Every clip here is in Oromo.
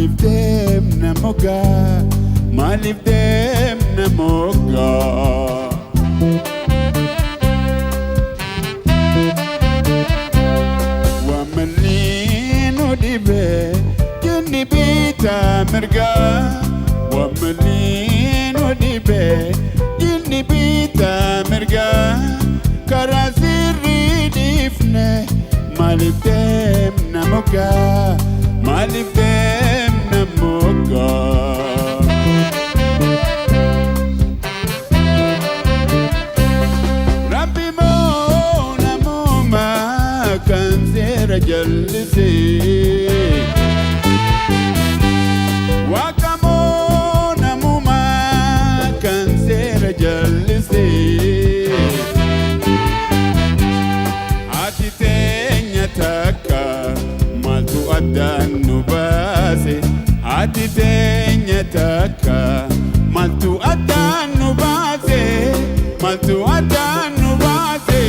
Maaliif deemna mogaa, maaliif deemna mogaa. Wamalli nu dhibee jinni bitaa mirgaa. Wamalli nu dhibee jinni bitaa mirgaa. Karaa sirrii dhiifne maaliif deemna mogaa, maaliif deemna mogaa. Rabbi moo namuma kan seera jallisee. Waaqa moo namuma kan seera jallisee. Ati teenya takka maaltu addaan nu baase. Ati teenya takka maaltu addaan nu baase, maaltu addaan nu baase.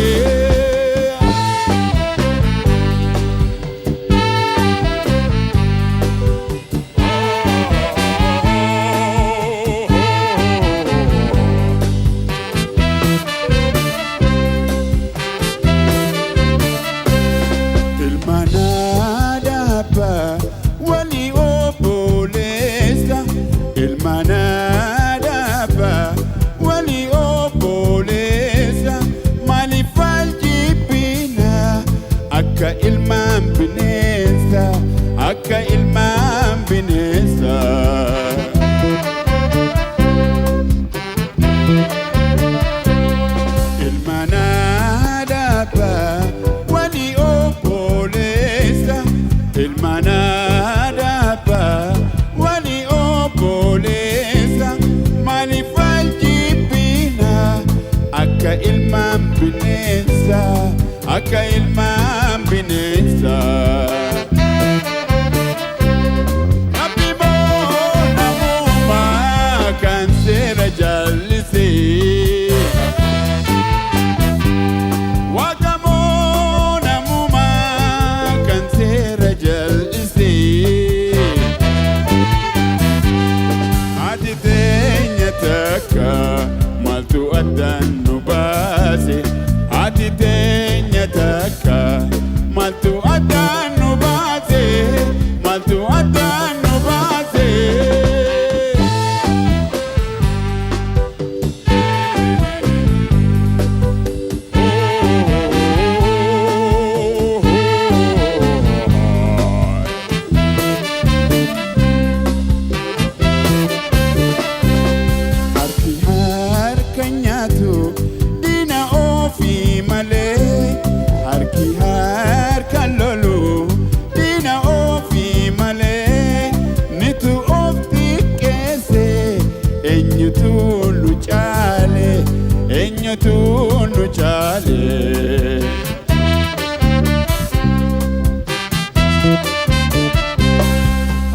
Akka ilmaan bineensa, akka ilmaan bineensa. Ilmaan aadaabaa wali obboleessa. Ilmaan aadaabaa wali obboleessa. Maaliif wal jibbina akka ilmaan bineensa, akka ilmaan bineensa. Rabbi moo namuma kan seera jallisee. Waaqa moo namuma kan seera jallisee. Ati teenya takka maaltu addaan nu baase. Ati teenya takka maaltu addaan nu baase, maaltu addaan nu baase. Harki harka nyaatu diina ofii malee. Harki harka lolu diina ofii malee. Nitu of xiqqeesse eenyutu nu caale, eenyutu nu caale.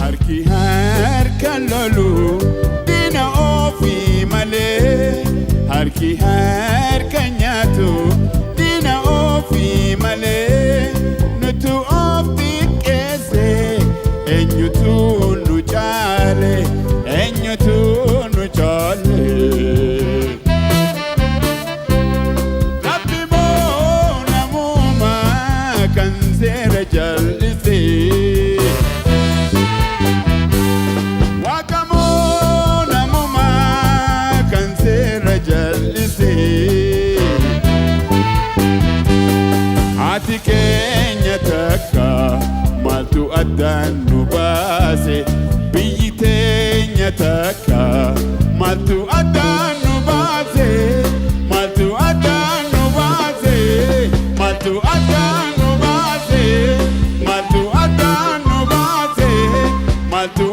Harki harka lolu diina ofii malee. Harki harka nyaatu diina ofii malee. Nutu of xiqqeesse eenyutu nu caale, eenyutu nu caale. Rabbi moo namuma kan seera jallisee. Waaqa moo namuma kan seera jallisee. Ati keenya takka maaltu addaan nu baase. Biyyi teenya takka maaltu addaan nu baase, maaltu addaan nu baase, maaltu addaan nu baase, maaltu addaan nu baase, maaltu